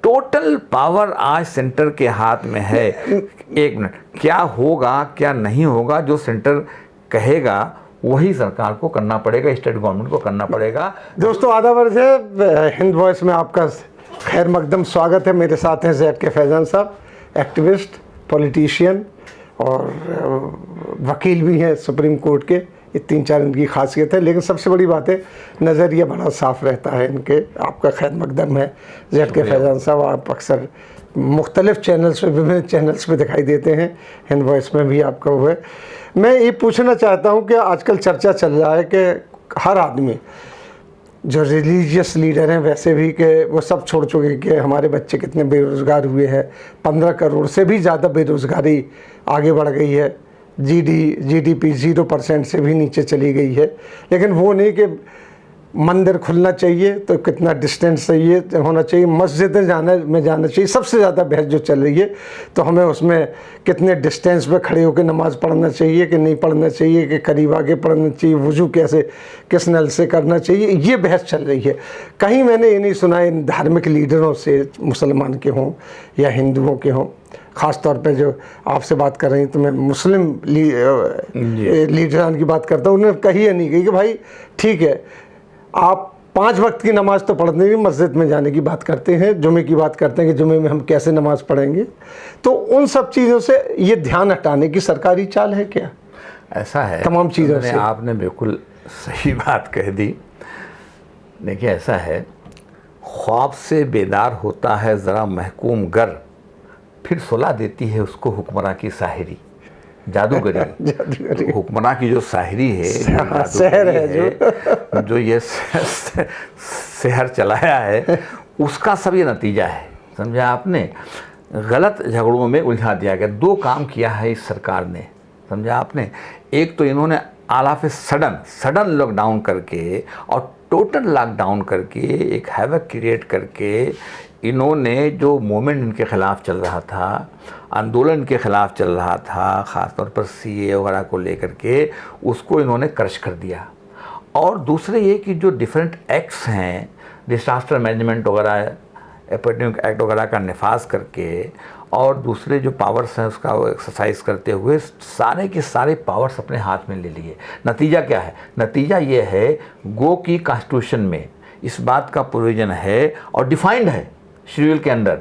Total power आज centre के हाथ में है। एक मिनट, क्या होगा क्या नहीं होगा जो सेंटर कहेगा वही सरकार को करना पड़ेगा, स्टेट गवर्नमेंट को करना पड़ेगा। दोस्तों आदाब है, हिंद वॉइस में आपका खैर मकदम स्वागत है। मेरे साथ हैं ZK फैज़ान साहब, एक्टिविस्ट, पॉलिटिशियन और वकील भी हैं सुप्रीम कोर्ट के। ये 3-4 इनकी खासियत है, लेकिन सबसे बड़ी बात है नज़रिया बड़ा साफ़ रहता है इनके। आपका खैर मकदम है ZK फैज़ान साहब। आप अक्सर मुख्तलिफ़ चैनल्स पे, विभिन्न चैनल्स पे दिखाई देते हैं, हिंद वॉइस में भी आपका हुआ है। मैं ये पूछना चाहता हूँ कि आजकल चर्चा चल रहा है कि हर आदमी जो रिलीजियस लीडर हैं वैसे भी कि वो सब छोड़ चुके कि हमारे बच्चे कितने बेरोज़गार हुए हैं। 15 करोड़ से भी ज़्यादा बेरोज़गारी आगे बढ़ गई है। GDP 0% से भी नीचे चली गई है। लेकिन वो नहीं कि मंदिर खुलना चाहिए तो कितना डिस्टेंस चाहिए होना चाहिए, मस्जिद में जाना चाहिए। सबसे ज़्यादा बहस जो चल रही है तो हमें उसमें कितने डिस्टेंस पे खड़े होकर नमाज़ पढ़ना चाहिए कि नहीं पढ़ना चाहिए, कि करीब आगे पढ़ना चाहिए, वुज़ू कैसे किस नल से करना चाहिए, ये बहस चल रही है। कहीं मैंने ये नहीं सुना इन धार्मिक लीडरों से, मुसलमान के हों या हिंदुओं के हों, ख़ास तौर पे जो आपसे बात कर रही हैं तो मैं मुस्लिम लीडरान की बात करता हूँ। उन्होंने कही या नहीं कही कि भाई ठीक है, आप 5 वक्त की नमाज़ तो पढ़ने की, मस्जिद में जाने की बात करते हैं, जुमे की बात करते हैं कि जुमे में हम कैसे नमाज़ पढ़ेंगे। तो उन सब चीज़ों से ये ध्यान हटाने की सरकारी चाल है क्या? ऐसा है, तमाम चीज़ों से आपने बिल्कुल सही बात कह दी। देखिए ऐसा है, ख्वाब से बेदार होता है ज़रा महकूम गर, फिर सुला देती है उसको हुक्मरां की साहिरी, जादूगरी। हुक्मरां की जो साहिरी है, शहर है जो ये शहर चलाया है, उसका सब ये नतीजा है। समझा आपने? गलत झगड़ों में उलझा दिया गया। 2 काम किया है इस सरकार ने, समझा आपने? एक तो इन्होंने आलाफ सडन लॉकडाउन करके और टोटल लॉकडाउन करके एक हैवक क्रिएट करके इन्होंने जो मूवमेंट इनके ख़िलाफ़ चल रहा था, आंदोलन के ख़िलाफ़ चल रहा था, ख़ास तौर पर CA वगैरह को लेकर के, उसको इन्होंने क्रश कर दिया। और दूसरे ये कि जो डिफरेंट एक्ट्स हैं, डिसास्टर मैनेजमेंट वगैरह, एपिडेमिक एक्ट वगैरह का नफाज करके और दूसरे जो पावर्स हैं उसका वो एक्सरसाइज करते हुए सारे के सारे पावर्स अपने हाथ में ले लिए। नतीजा क्या है? नतीजा ये है गो की कॉन्स्टिट्यूशन में इस बात का प्रोविज़न है और डिफाइंड है शेड्यूल के अंदर।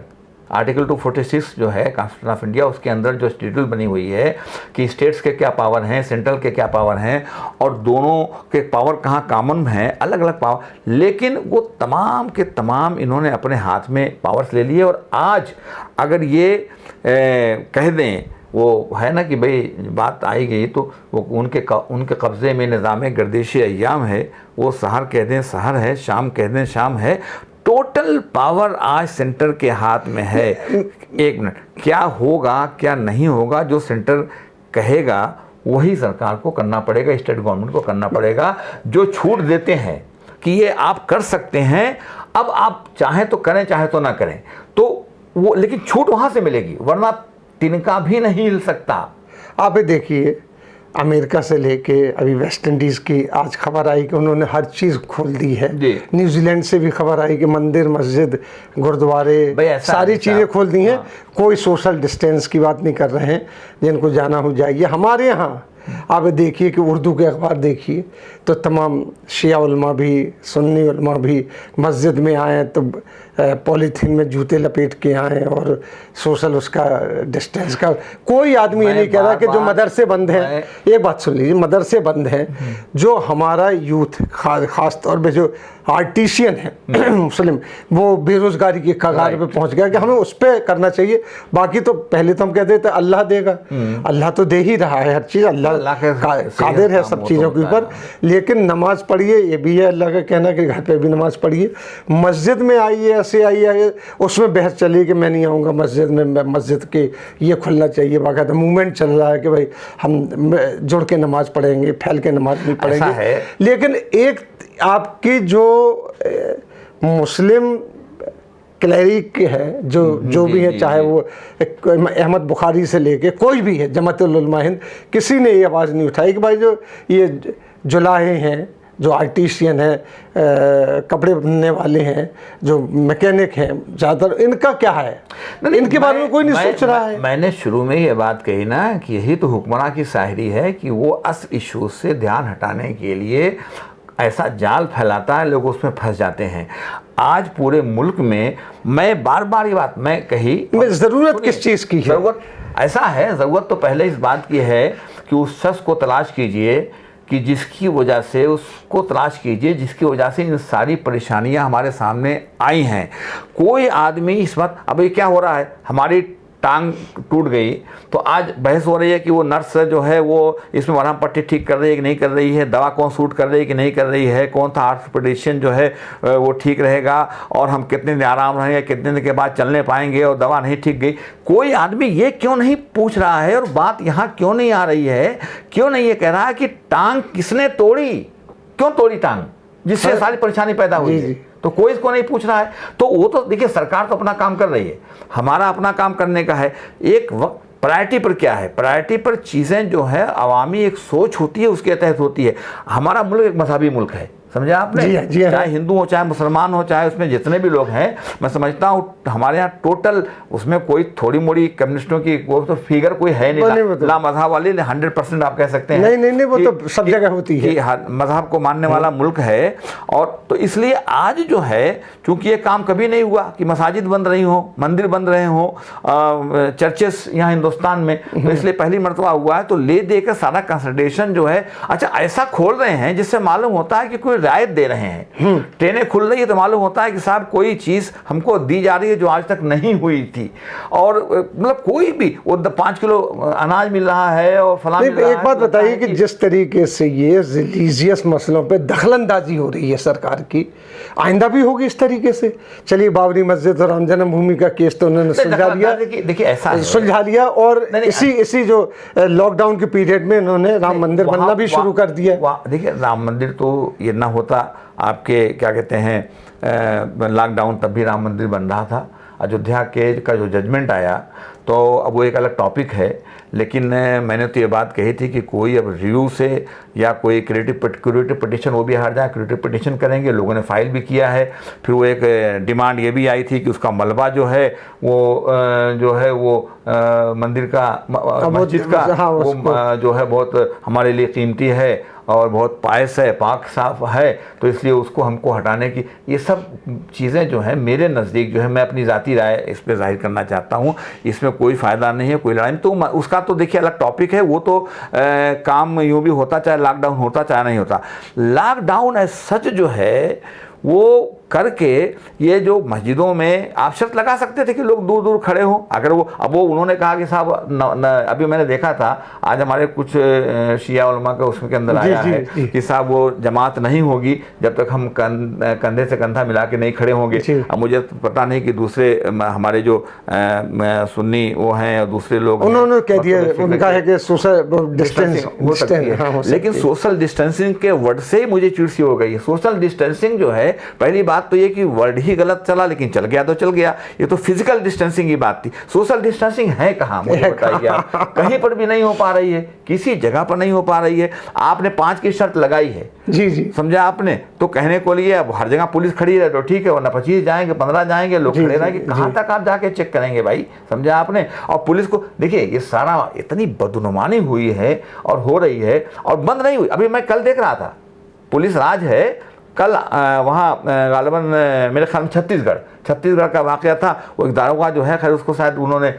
आर्टिकल 246 जो है कॉन्स्टिट्यूशन ऑफ इंडिया, उसके अंदर जो शेड्यूल बनी हुई है कि स्टेट्स के क्या पावर हैं, सेंट्रल के क्या पावर हैं और दोनों के पावर कहाँ कॉमन हैं, अलग अलग पावर, लेकिन वो तमाम के तमाम इन्होंने अपने हाथ में पावर्स ले लिए। और आज अगर ये कह दें, वो है ना कि भाई बात आई गई तो वो उनके कब्ज़े में निज़ाम गर्दिश अय्याम है, वो सहर कह दें सहर है, शाम कह दें शाम है। टोटल पावर आज सेंटर के हाथ में है। एक मिनट, क्या होगा क्या नहीं होगा जो सेंटर कहेगा वही सरकार को करना पड़ेगा, स्टेट गवर्नमेंट को करना पड़ेगा। जो छूट देते हैं कि ये आप कर सकते हैं, अब आप चाहें तो करें चाहे तो ना करें, तो वो, लेकिन छूट वहाँ से मिलेगी, वरना तिनका भी नहीं हिल सकता। आप देखिए, अमेरिका से लेके अभी वेस्ट इंडीज़ की आज खबर आई कि उन्होंने हर चीज़ खोल दी है। न्यूजीलैंड से भी खबर आई कि मंदिर, मस्जिद, गुरुद्वारे, सारी चीज़ें खोल दी हैं। कोई सोशल डिस्टेंस की बात नहीं कर रहे हैं, जिनको जाना हो जाइए। हमारे यहाँ आप देखिए कि उर्दू के अखबार देखिए तो तमाम शिया उलमा भी, सुन्नी उलमा भी मस्जिद में आए तो पॉलीथीन में जूते लपेट के आए और सोशल उसका डिस्टेंस का कोई आदमी ये नहीं कह रहा कि जो मदरसे बंद हैं। एक बात सुन लीजिए, मदरसे बंद हैं, जो हमारा यूथ ख़ास तौर पे जो आर्टिशियन है मुस्लिम, वो बेरोज़गारी की कगार पे पहुंच गया कि हमें उस पर करना चाहिए। बाकी तो पहले तो हम कहते थे अल्लाह देगा, अल्लाह तो दे ही रहा है हर चीज़, अल्लाह कादिर है सब चीज़ों के ऊपर। लेकिन नमाज पढ़िए, ये भी है अल्लाह का कहना कि घर पे भी नमाज पढ़िए। मस्जिद में आइए, ऐसे आइए, उसमें बहस चली कि मैं नहीं आऊँगा मस्जिद में, मस्जिद के ये खुलना चाहिए। बाकायदा मूवमेंट चल रहा है कि भाई हम जुड़ के नमाज पढ़ेंगे, फैल के नमाज नहीं पढ़ेंगे। लेकिन एक आपकी जो मुस्लिम क्लैरिक है, जो भी है, चाहे वो अहमद बुखारी से लेके कोई भी है, जमात उल उलमा हिंद, किसी ने ये आवाज़ नहीं उठाई कि भाई जो ये जुलाहे हैं, जो आर्टिशियन हैं, कपड़े बनने वाले हैं, जो मैकेनिक हैं, ज़्यादातर इनका क्या है? इनके बारे में कोई नहीं सोच रहा है। मैंने शुरू में ये बात कही ना कि यही तो हुक्मरान की शायरी है कि वो असल इशू से ध्यान हटाने के लिए ऐसा जाल फैलाता है, लोग उसमें फंस जाते हैं। आज पूरे मुल्क में मैं बार बार ये बात मैं कही, ज़रूरत किस चीज़ की है? ज़रूरत ऐसा है, ज़रूरत तो पहले इस बात की है कि उस शख्स को तलाश कीजिए कि जिसकी वजह से उसको तलाश कीजिए जिसकी वजह से इन सारी परेशानियां हमारे सामने आई हैं। कोई आदमी इस वक्त, अब ये क्या हो रहा है, हमारी टांग टूट गई तो आज बहस हो रही है कि वो नर्स जो है वो इसमें मरहम पट्टी ठीक कर रही है कि नहीं कर रही है, दवा कौन सूट कर रही है कि नहीं कर रही है, कौन सा ऑर्थोपेडिशियन जो है वो ठीक रहेगा और हम कितने दिन आराम रहेंगे, कितने दिन के बाद चलने पाएंगे और दवा नहीं ठीक गई। कोई आदमी ये क्यों नहीं पूछ रहा है और बात यहाँ क्यों नहीं आ रही है, क्यों नहीं ये कह रहा है कि टांग किसने तोड़ी, क्यों तोड़ी टांग, जिससे सारी परेशानी पैदा हुई है, तो कोई इसको नहीं पूछ रहा है। तो वो तो देखिए सरकार तो अपना काम कर रही है, हमारा अपना काम करने का है। एक वक्त प्रायोरिटी पर क्या है, प्रायोरिटी पर चीज़ें जो है अवामी एक सोच होती है उसके तहत होती है। हमारा मुल्क एक मजहबी मुल्क है, समझा आपने? जी हाँ। चाहे हिंदू हो चाहे मुसलमान हो चाहे उसमें जितने भी लोग हैं, मैं समझता हूँ हमारे यहाँ टोटल उसमें कोई थोड़ी मोड़ी कम्युनिस्टों की वो तो फिगर कोई है नहीं, ला मजहब वाले 100% आप कह सकते हैं। नहीं वो तो सब जगह होती है कि मजहब को मानने वाला मुल्क है। और तो इसलिए आज जो है चूंकि ये काम कभी नहीं हुआ कि मसाजिद बंद रही हो, मंदिर बंद रहे हो, चर्चेस यहाँ हिंदुस्तान में, तो इसलिए पहली मरतबा हुआ है। तो ले देकर सारा कंसल्टेशन जो है अच्छा ऐसा खोल रहे हैं जिससे मालूम होता है कि कोई रियायत दे रहे हैं। ट्रेनें खुल रही है तो मालूम होता है कि साहब कोई चीज़ हमको दी जा रही है जो आज तक नहीं हुई थी। और मतलब कोई भी वो 5 किलो अनाज मिल रहा है और फलां मिल रहा है। एक बात बताइए कि जिस तरीके से ये रिलीजियस मसलों पे दखलंदाजी हो रही है सरकार की, आइंदा भी होगी इस तरीके से? चलिए बाबरी मस्जिद और राम जन्मभूमि का केस तो उन्होंने सुलझा लिया, देखिए ऐसा सुलझा लिया, और इसी जो लॉकडाउन के पीरियड में इन्होंने राम मंदिर बनना भी शुरू कर दिया। देखिए राम मंदिर तो ये ना होता, आपके क्या कहते हैं लॉकडाउन तब भी राम मंदिर बन रहा था। अयोध्या के का जो जजमेंट आया तो अब वो एक अलग टॉपिक है, लेकिन मैंने तो ये बात कही थी कि कोई अब रिव्यू से या कोई क्यूरेटिव पिटीशन वो भी हट जाए, क्यूरेटिव पिटीशन करेंगे, लोगों ने फाइल भी किया है। फिर वो एक डिमांड ये भी आई थी कि उसका मलबा जो है वो मंदिर का मस्जिद का वो जो है बहुत हमारे लिए कीमती है और बहुत पायस है, पाक साफ है, तो इसलिए उसको हमको हटाने की ये सब चीज़ें जो हैं मेरे नज़दीक जो है, मैं अपनी ज़ाती राय इस पर जाहिर करना चाहता हूँ, इसमें कोई फ़ायदा नहीं है, कोई लड़ाई नहीं। तो उसका तो देखिए अलग टॉपिक है, वो तो काम यूँ भी होता चाहे लॉकडाउन होता चाहे नहीं होता। लॉकडाउन एज सच जो है वो करके ये जो मस्जिदों में आप शर्त लगा सकते थे कि लोग दूर दूर खड़े हों। अगर वो अब वो उन्होंने कहा कि साहब अभी मैंने देखा था आज हमारे कुछ शिया उलमा का उसमें के अंदर आया है कि साहब वो जमात नहीं होगी जब तक हम कंधे से कंधा मिला के नहीं खड़े होंगे। अब मुझे पता नहीं कि दूसरे हमारे जो सुन्नी वो हैं और दूसरे लोग उन्होंने कह दिया उनका है कि सोशल डिस्टेंसिंग हो सकती है, लेकिन सोशल डिस्टेंसिंग के वर्ड से ही मुझे चिड़सी हो गई है। सोशल डिस्टेंसिंग जो है, पहली बात तो ये कि वर्ड ही गलत चला, लेकिन चल गया तो चल गया। ये तो फिजिकल डिस्टेंसिंग की बात थी, सोशल डिस्टेंसिंग है कहाँ मुझे बताइए आप? कहीं पर भी नहीं हो पा रही है, किसी जगह पर नहीं हो पा रही है। आपने 5 की शर्त लगाई है, जी समझा आपने, तो कहने को लिए अब हर जगह पुलिस खड़ी रहे तो ठीक है, वरना 25 जाएंगे 15 जाएंगे, लोग खड़े रहेंगे, कहाँ तक आप जाके चेक करेंगे भाई, समझा आपने? और पुलिस को देखिए ये सारा इतनी बदनुमानी हुई है और हो रही है और बंद नहीं हुई। अभी मैं कल देख रहा था पुलिस राज है, कल वहाँ गालिबन मेरे ख्याल में छत्तीसगढ़ का वाक़या था। वो एक दारोगा जो है, खैर उसको शायद उन्होंने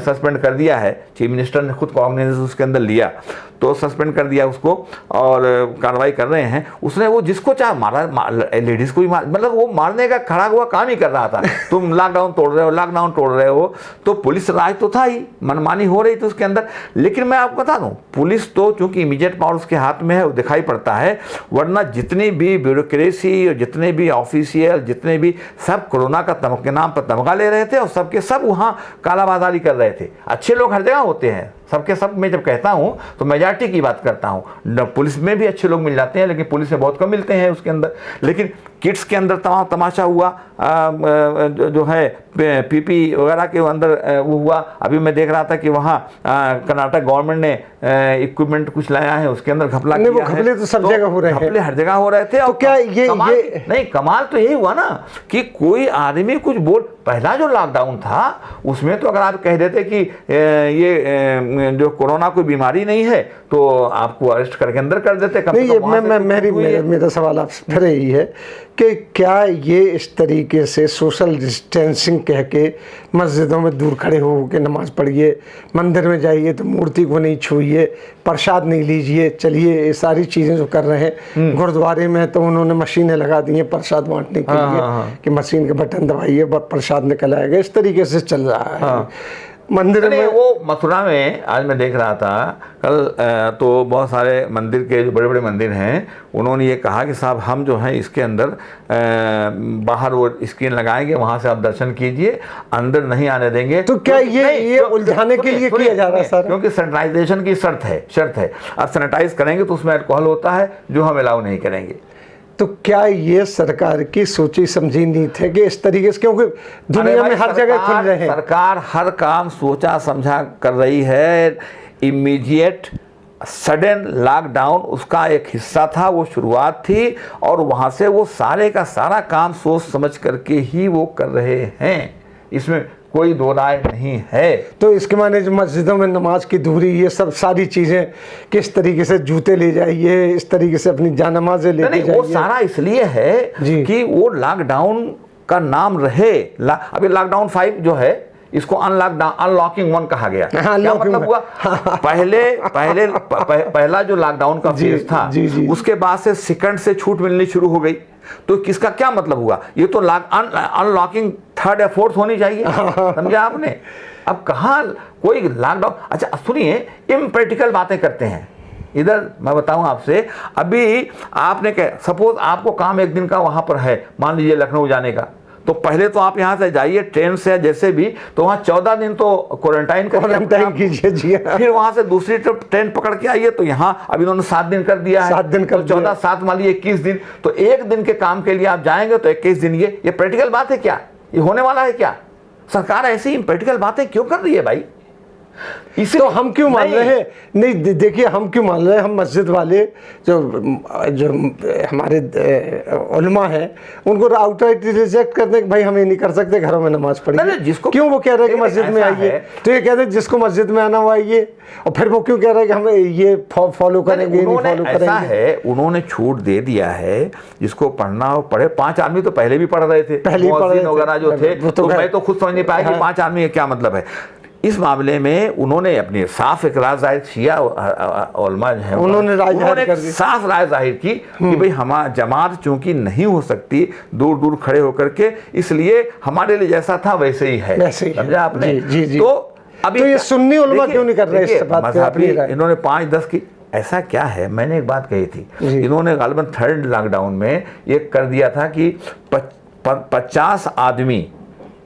सस्पेंड कर दिया है, चीफ मिनिस्टर ने खुद कॉग्निजेंस उसके अंदर लिया तो सस्पेंड कर दिया उसको और कार्रवाई कर रहे हैं। उसने वो जिसको चाहे मारा, लेडीज़ को भी मार, मतलब वो मारने का खड़ा हुआ काम ही कर रहा था। तुम लॉकडाउन तोड़ रहे हो, तो पुलिस राज तो था ही, मनमानी हो रही थी उसके अंदर। लेकिन मैं आपको बता दूं, पुलिस तो चूंकि इमीडिएट पावर उसके हाथ में है, वो दिखाई पड़ता है, वरना जितनी भी ब्यूरोक्रेसी और जितने भी ऑफिशियल जितने भी सब कोरोना के नाम पर तमगा ले रहे थे और सबके सब वहाँ कालाबाजारी कर रहे थे। अच्छे लोग हर जगह होते हैं, सबके सब मैं जब कहता हूँ तो मेजॉरिटी की बात करता हूँ। पुलिस में भी अच्छे लोग मिल जाते हैं, लेकिन पुलिस में बहुत कम मिलते हैं उसके अंदर। लेकिन किट्स के अंदर तमाम तमाशा हुआ, जो है पीपी वगैरह के अंदर वो हुआ। अभी मैं देख रहा था कि वहाँ कर्नाटक गवर्नमेंट ने इक्विपमेंट कुछ लाया है, उसके अंदर घपला नहीं, वो किया है। घपले तो सब जगह हो रहे हैं, घपले हर जगह हो रहे थे। तो और क्या ये नहीं, कमाल तो यही हुआ ना कि कोई आदमी कुछ बोल। पहला जो लॉकडाउन था उसमें तो अगर आप कह देते कि ये जो कोरोना कोई बीमारी नहीं है तो आपको अरेस्ट करके अंदर कर देते। नहीं, ये मेरा सवाल आपसे फिर यही है कि क्या ये इस तरीके से सोशल डिस्टेंसिंग कह के मस्जिदों में दूर खड़े हो के नमाज पढ़िए, मंदिर में जाइए तो मूर्ति को नहीं छूइए, प्रसाद नहीं लीजिए, चलिए, ये सारी चीज़ें जो कर रहे हैं। गुरुद्वारे में तो उन्होंने मशीनें लगा दी हैं प्रसाद बांटने के लिए कि मशीन के बटन दबाइए प्रसाद निकल आएगा। इस तरीके से चल रहा है मंदिर में। वो मथुरा में आज मैं देख रहा था कल, तो बहुत सारे मंदिर के जो बड़े बड़े मंदिर हैं उन्होंने ये कहा कि साहब हम जो है इसके अंदर बाहर वो स्क्रीन लगाएंगे, वहाँ से आप दर्शन कीजिए, अंदर नहीं आने देंगे। तो क्या ये उलझाने के लिए किया जा रहा है सर? क्योंकि सैनिटाइजेशन की शर्त है। अब सैनिटाइज करेंगे तो उसमें अल्कोहल होता है जो हम अलाउ नहीं करेंगे। तो क्या ये सरकार की सोची समझी नीति है कि इस तरीके से, क्योंकि दुनिया में हर जगह खुल रहे हैं, सरकार हर काम सोचा समझा कर रही है। इमीडिएट सडन लॉकडाउन उसका एक हिस्सा था, वो शुरुआत थी, और वहाँ से वो सारे का सारा काम सोच समझ करके ही वो कर रहे हैं, इसमें कोई दो राय नहीं है। तो इसके माने जो मस्जिदों में नमाज की दूरी, ये सब सारी चीज़ें किस तरीके से, जूते ले जाइए, इस तरीके से अपनी जानमाज़ें लेके जाइए, वो सारा इसलिए है कि वो लॉकडाउन का नाम रहे। अभी लॉकडाउन 5 जो है इसको अनलॉकिंग 1 कहा गया। क्या मतलब हुआ? पहला जो लॉकडाउन का फेज था, उसके बाद से सेकंड से छूट मिलनी शुरू हो गई। तो किसका क्या मतलब हुआ? ये तो अनलॉकिंग 3rd या 4th होनी चाहिए, समझा आपने? अब कहाँ कोई लॉकडाउन। अच्छा सुनिए, इम्प्रैक्टिकल बातें करते हैं इधर। मैं बताऊं आपसे, अभी आपने सपोज आपको काम एक दिन का वहां पर है, मान लीजिए लखनऊ जाने का, तो पहले तो आप यहाँ से जाइए ट्रेन से जैसे भी, तो वहाँ 14 दिन तो क्वारंटाइन कीजिए जी। फिर वहाँ से दूसरी ट्रेन पकड़ के आइए, तो यहाँ अभी उन्होंने 7 दिन कर दिया है। 7 दिन कर 14 7 मान लीजिए 21 दिन। तो एक दिन के काम के लिए आप जाएंगे तो 21 दिन। ये प्रैक्टिकल बात है क्या? ये होने वाला है क्या? सरकार ऐसी प्रैक्टिकल बातें क्यों कर रही है भाई? इसे तो हम क्यों मान रहे हैं? नहीं देखिए, हम क्यों मान रहे हैं? हम मस्जिद वाले जो हमारे उलमा हैं उनको आउटराइट रिजेक्ट करते हैं, भाई हम ये नहीं कर सकते, घरों में नमाज पढ़िए। जिसको क्यों वो कह रहे हैं कि मस्जिद में आइए, तो ये कहते हैं जिसको मस्जिद में आना वो आइए, और फिर वो क्यों कह रहे हैं कि हम ये फॉलो करेंगे, नहीं फॉलो करेंगे? ऐसा है, उन्होंने छूट दे दिया है, जिसको पढ़ना हो पढ़े। 5 आदमी तो पहले भी पढ़ रहे थे, वगैरह जो थे, तो मैं तो खुद समझ नहीं पाया कि 5 आदमी क्या मतलब है। इस मामले में उन्होंने अपनी साफ एक राय जाहिर शिया उलमा है, उन्होंने साफ राय जाहिर की कि भाई हमारा जमात चूंकि नहीं हो सकती दूर दूर खड़े होकर के, इसलिए हमारे लिए जैसा था वैसे ही है। समझा आपने? जी। तो अभी तो ये सुन्नी उलमा क्यों नहीं कर रहे इस बात पे? इन्होंने 5-10 की, ऐसा क्या है, मैंने एक बात कही थी, इन्होंने गालिबन 3rd लॉकडाउन में ये कर दिया था कि 50 आदमी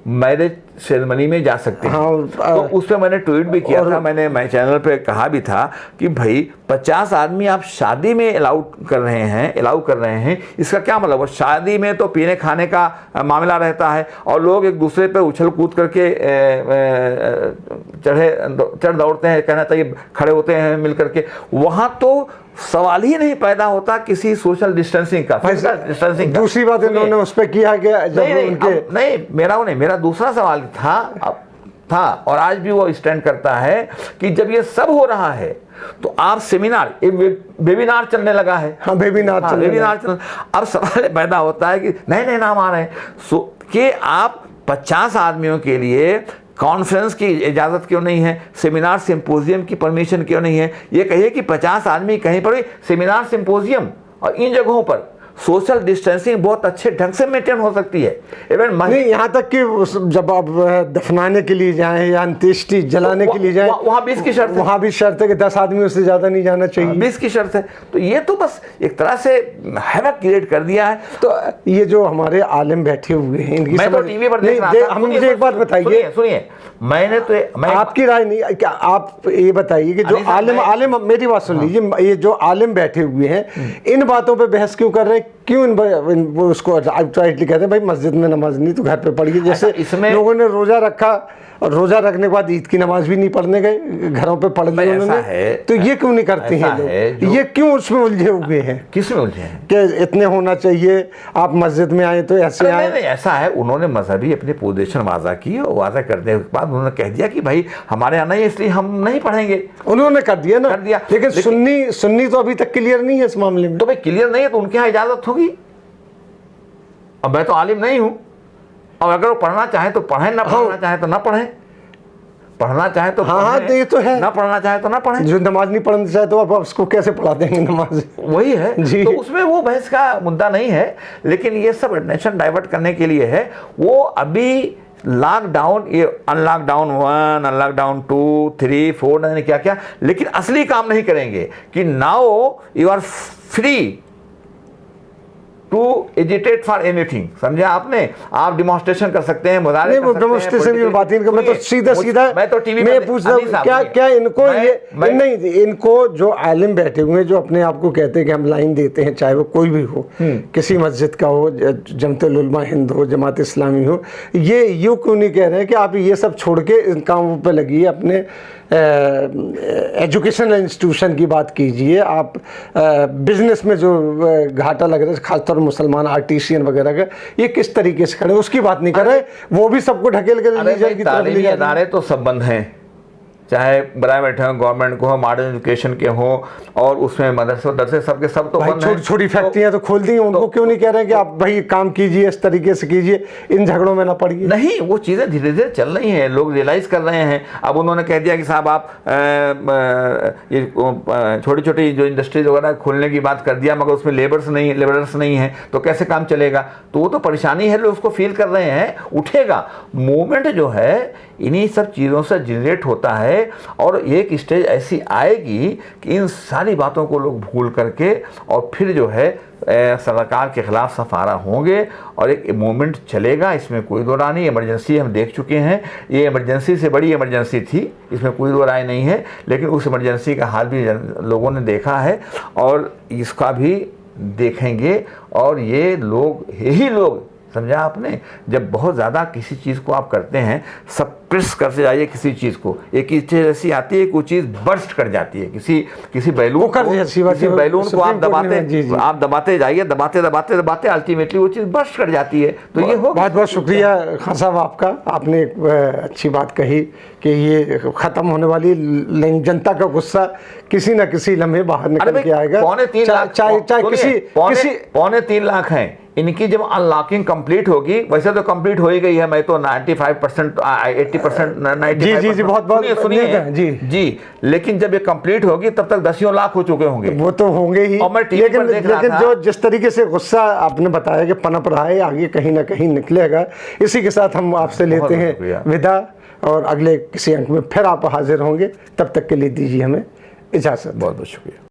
मैरिज सेरेमनी में जा सकते हैं। तो उस पर मैंने ट्वीट भी किया था, मैं चैनल पे कहा भी था कि भाई 50 आदमी आप शादी में अलाउ कर रहे हैं, इसका क्या मतलब? शादी में तो पीने खाने का मामला रहता है और लोग एक दूसरे पे उछल कूद करके चढ़ दौड़ते हैं, कहना चाहिए खड़े होते हैं मिल करके। वहाँ तो सवाल ही नहीं पैदा होता किसी सोशल डिस्टेंसिंग का, डिस्टेंसिंग का। दूसरी बात इन्होंने उस पर किया गया जब मेरा दूसरा सवाल था और आज भी वो स्टैंड करता है कि जब ये सब हो रहा है तो आप सेमिनार, वेबिनार चलने लगा है। हाँ, वेबिनार चल। अब सवाल पैदा होता है कि नए नाम आ रहे हैं कि आप 50 आदमियों के लिए कॉन्फ्रेंस की इजाज़त क्यों नहीं है, सेमिनार सिंपोजियम की परमिशन क्यों नहीं है? ये कहिए कि 50 आदमी कहीं पर भी सेमिनार सिंपोजियम और इन जगहों पर सोशल डिस्टेंसिंग बहुत अच्छे ढंग से मेंटेन हो सकती है। इवन नहीं, यहाँ तक कि जब आप दफनाने के लिए जाएं या अंत्येष्टि जलाने के लिए जाएं, वहाँ 20 की शर्त है। वहाँ भी शर्त है कि 10 आदमियों से ज़्यादा नहीं जाना चाहिए। 20 की शर्त है। तो ये तो बस एक तरह से हैवक क्रिएट कर दिया है। तो ये जो हमारे आलिम बैठे हुए हैं, इनकी मैं तो समझ टीवी पर देख रहा था। हम मुझे एक बात बताइए, सुनिए, मैंने तो आपकी राय नहीं, क्या आप ये बताइए कि जो आलिम मेरी बात सुन लीजिए, ये जो आलिम बैठे हुए हैं इन बातों पे बहस क्यों कर रहे हैं? क्यों वो उसको आउटराइटली कहते हैं भाई मस्जिद में नमाज नहीं तो घर पे पढ़िए। जैसे इसमें लोगों ने रोजा रखा और रोजा रखने के बाद ईद की नमाज भी नहीं पढ़ने गए, घरों पे पढ़ ली उन्होंने, तो ये क्यों नहीं करते हैं लोग? ये क्यों उसमें उलझे हुए हैं? किस में उलझे हैं कि इतने होना चाहिए, आप मस्जिद में आए तो ऐसे आए? नहीं, ऐसा है, उन्होंने मजहबी अपनी पोजीशन वाजा की और वाजा करने के बाद उन्होंने कह दिया कि भाई हमारे यहाँ नहीं, इसलिए हम नहीं पढ़ेंगे। उन्होंने कर दिया ना, कर दिया। लेकिन सुन्नी तो अभी तक क्लियर नहीं है इस मामले में। तो भाई क्लियर नहीं है तो उनके यहाँ इजाजत होगी। अब मैं तो आलिम नहीं हूं, और अगर वो पढ़ना चाहे तो पढ़ें, ना पढ़ना चाहे तो ना पढ़ें। पढ़ना चाहे तो हाँ, तो ये तो है, ना पढ़ना चाहे तो ना पढ़ें। जो नमाज नहीं पढ़ना चाहे तो आप उसको कैसे पढ़ा देंगे नमाज? वही है जी। तो उसमें वो बहस का मुद्दा नहीं है, लेकिन ये सब अटेंशन डाइवर्ट करने के लिए है। वो अभी लॉकडाउन, ये अनलॉकडाउन 1, अनलॉकडाउन 2, 3, 4 नहीं क्या क्या, लेकिन असली काम नहीं करेंगे कि now you are free to agitate for anything. समझे आपने? आप डिमॉन्स्ट्रेशन कर सकते हैं, मुजाहरे कर सकते हैं। डेमोन्स्ट्रेशन की बात नहीं, मैं तो सीधा मैं तो टीवी मैं पूछ रहा हूँ क्या इनको नहीं, इनको जो आलिम बैठे हुए हैं जो अपने आप को कहते हैं कि हम लाइन देते हैं, चाहे वो कोई भी हो, किसी मस्जिद का हो, जमतुल उलमा हिंद हो, जमात इस्लामी हो, ये यूँ क्यों नहीं कह रहे हैं कि आप ये सब छोड़ के इन कामों पर लगिए, अपने एजुकेशनल इंस्टीट्यूशन की बात कीजिए, आप बिजनेस में जो घाटा लग रहा है खासतौर मुसलमान आर्टिशियन वगैरह का, ये किस तरीके से खड़े, उसकी बात नहीं कर रहे। वो भी सबको ढकेल के ले जाएगी। तालीमी इदारे तो सब बंद हैं, चाहे बराए बैठे हों, गवर्नमेंट को हो, मॉडर्न एजुकेशन के हो, और उसमें मदरसे दरसे सबके सब तो बंद हैं। छोटी छोटी फैक्ट्रियां तो खोल दी हैं, उनको क्यों नहीं कह रहे हैं कि आप भाई काम कीजिए, इस तरीके से कीजिए, इन झगड़ों में ना पड़िए? नहीं, वो चीज़ें धीरे धीरे चल रही हैं, लोग रियलाइज़ कर रहे हैं। अब उन्होंने कह दिया कि साहब आप ये छोटी छोटी जो इंडस्ट्रीज वगैरह खोलने की बात कर दिया, मगर उसमें लेबर्स नहीं है, तो कैसे काम चलेगा? तो वो तो परेशानी है, लोग उसको फील कर रहे हैं। उठेगा मूवमेंट जो है, इन्हीं सब चीज़ों से जनरेट होता है, और एक स्टेज ऐसी आएगी कि इन सारी बातों को लोग भूल करके और फिर जो है सरकार के खिलाफ सफारा होंगे और एक मूवमेंट चलेगा। इसमें कोई दो राय नहीं। इमरजेंसी हम देख चुके हैं, ये इमरजेंसी से बड़ी इमरजेंसी थी, इसमें कोई दो राय नहीं है, लेकिन उस इमरजेंसी का हाल भी लोगों ने देखा है और इसका भी देखेंगे। और ये लोग, यही लोग, समझा आपने, जब बहुत ज़्यादा किसी चीज़ को आप करते हैं, सप्रेस करते जाइए किसी चीज़ को, एक चीज़ ऐसी आती है कि वो चीज़ बर्स्ट कर जाती है, किसी बैलून को आप दबाते जाइए, दबाते अल्टीमेटली वो चीज़ बर्स्ट कर जाती है। तो ये हो। बहुत बहुत शुक्रिया खान साहब आपका, आपने एक अच्छी बात कही कि ये ख़त्म होने वाली जनता का गुस्सा किसी न किसी लम्हे बाहर निकल के आएगा। पौने 3 लाख, चाहे पौने 3 लाख हैं। इनकी जब अनलॉकिंग कंप्लीट होगी, वैसे तो कंप्लीट हो ही गई है, मैं तो 95%, 80%, 95%। जी, बहुत सुनिए जी, लेकिन जब ये कंप्लीट होगी तब तक 10 लाख हो चुके होंगे। वो तो होंगे ही। और मैं टीवी पर देख रहा था, जो जिस तरीके से गुस्सा आपने बताया कि पनप रहा है, आगे कहीं ना कहीं निकलेगा। इसी के साथ हम आपसे लेते हैं विदा, और अगले किसी अंक में फिर आप हाजिर होंगे। तब तक के लिए दीजिए हमें इजाज़त। बहुत बहुत शुक्रिया।